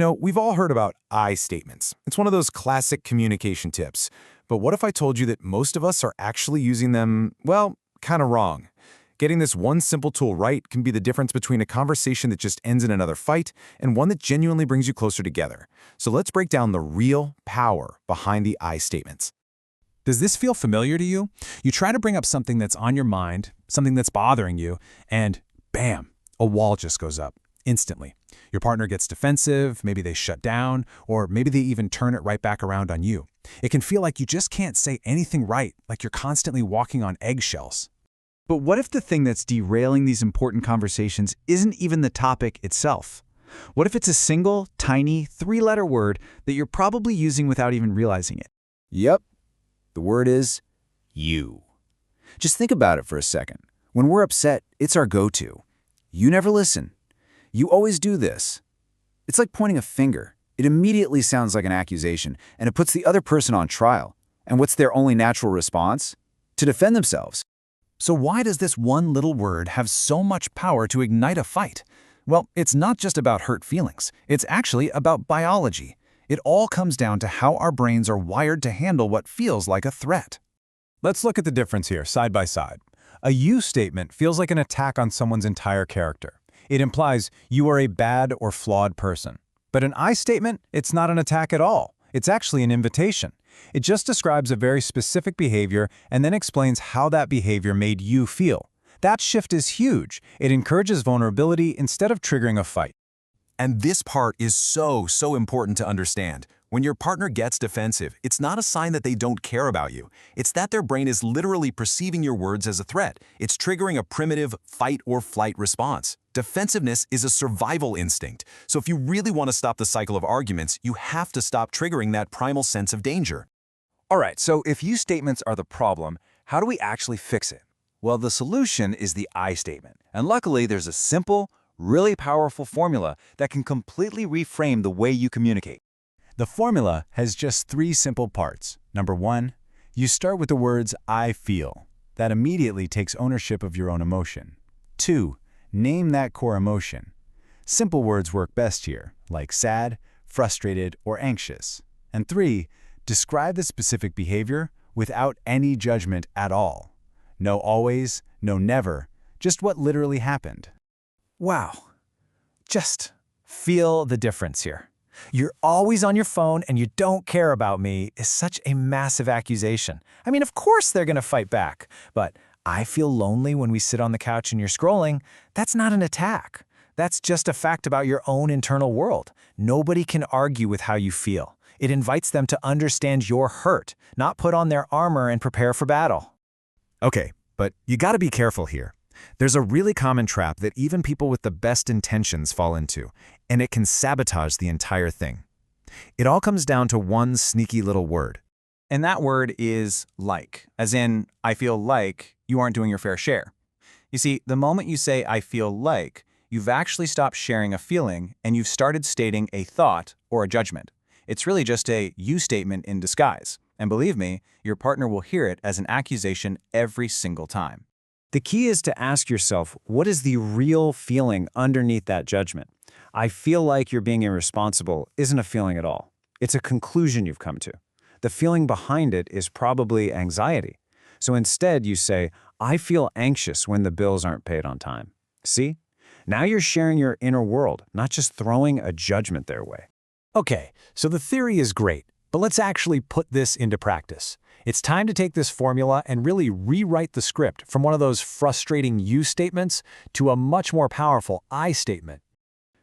We've all heard about I statements. It's one of those classic communication tips. But what if I told you that most of us are actually using them, well, kind of wrong? Getting this one simple tool right can be the difference between a conversation that just ends in another fight and one that genuinely brings you closer together. So let's break down the real power behind the I statements. Does this feel familiar to you? You try to bring up something that's on your mind, something that's bothering you, and bam, a wall just goes up instantly. Your partner gets defensive, maybe they shut down, or maybe they even turn it right back around on you. It can feel like you just can't say anything right, like you're constantly walking on eggshells. But what if the thing that's derailing these important conversations isn't even the topic itself? What if it's a single, tiny, three-letter word that you're probably using without even realizing it? Yep. The word is you. Just think about it for a second. When we're upset, it's our go-to. You never listen. You always do this. It's like pointing a finger. It immediately sounds like an accusation, and it puts the other person on trial. And what's their only natural response? To defend themselves. So why does this one little word have so much power to ignite a fight? Well, it's not just about hurt feelings. It's actually about biology. It all comes down to how our brains are wired to handle what feels like a threat. Let's look at the difference here, side by side. A you statement feels like an attack on someone's entire character. It implies you are a bad or flawed person. But an I statement, it's not an attack at all. It's actually an invitation. It just describes a very specific behavior and then explains how that behavior made you feel. That shift is huge. It encourages vulnerability instead of triggering a fight. And this part is so important to understand. When your partner gets defensive, it's not a sign that they don't care about you. It's that their brain is literally perceiving your words as a threat. It's triggering a primitive fight or flight response. Defensiveness is a survival instinct. So if you really want to stop the cycle of arguments, you have to stop triggering that primal sense of danger. All right, so if you statements are the problem, how do we actually fix it? Well, the solution is the I statement. And luckily, there's a simple, really powerful formula that can completely reframe the way you communicate. The formula has just three simple parts. Number one, you start with the words I feel. That immediately takes ownership of your own emotion. Two, name that core emotion. Simple words work best here, like sad, frustrated, or anxious. And three, describe the specific behavior without any judgment at all. No always, no never, just what literally happened. Wow. Just feel the difference here. You're always on your phone and you don't care about me is such a massive accusation. I mean, of course they're going to fight back, but I feel lonely when we sit on the couch and you're scrolling. That's not an attack. That's just a fact about your own internal world. Nobody can argue with how you feel. It invites them to understand your hurt, not put on their armor and prepare for battle. Okay, but you gotta be careful here. There's a really common trap that even people with the best intentions fall into, and it can sabotage the entire thing. It all comes down to one sneaky little word. And that word is like, as in, I feel like you aren't doing your fair share. You see, the moment you say, I feel like, you've actually stopped sharing a feeling and you've started stating a thought or a judgment. It's really just a you statement in disguise. And believe me, your partner will hear it as an accusation every single time. The key is to ask yourself, what is the real feeling underneath that judgment? I feel like you're being irresponsible isn't a feeling at all. It's a conclusion you've come to. The feeling behind it is probably anxiety. So instead you say, I feel anxious when the bills aren't paid on time. See? Now you're sharing your inner world, not just throwing a judgment their way. Okay, so the theory is great, but let's actually put this into practice. It's time to take this formula and really rewrite the script from one of those frustrating you statements to a much more powerful I statement.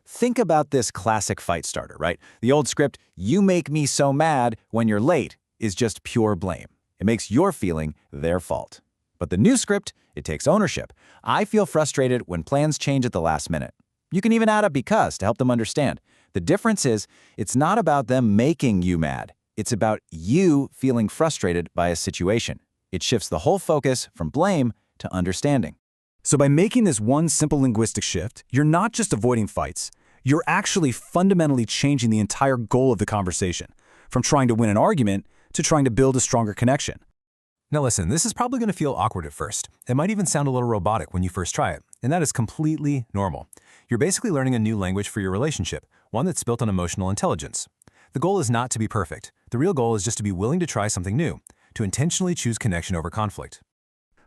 Think about this classic fight starter, right? The old script, you make me so mad when you're late, is just pure blame. It makes your feeling their fault. But the new script, it takes ownership. I feel frustrated when plans change at the last minute. You can even add a because to help them understand. The difference is, it's not about them making you mad. It's about you feeling frustrated by a situation. It shifts the whole focus from blame to understanding. So by making this one simple linguistic shift, you're not just avoiding fights, you're actually fundamentally changing the entire goal of the conversation, from trying to win an argument to trying to build a stronger connection. Now listen, this is probably going to feel awkward at first. It might even sound a little robotic when you first try it, and that is completely normal. You're basically learning a new language for your relationship, one that's built on emotional intelligence. The goal is not to be perfect. The real goal is just to be willing to try something new, to intentionally choose connection over conflict.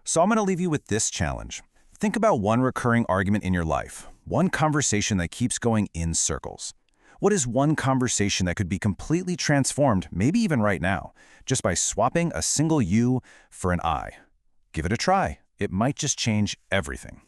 So I'm going to leave you with this challenge. Think about one recurring argument in your life, one conversation that keeps going in circles. What is one conversation that could be completely transformed, maybe even right now, just by swapping a single you for an I? Give it a try. It might just change everything.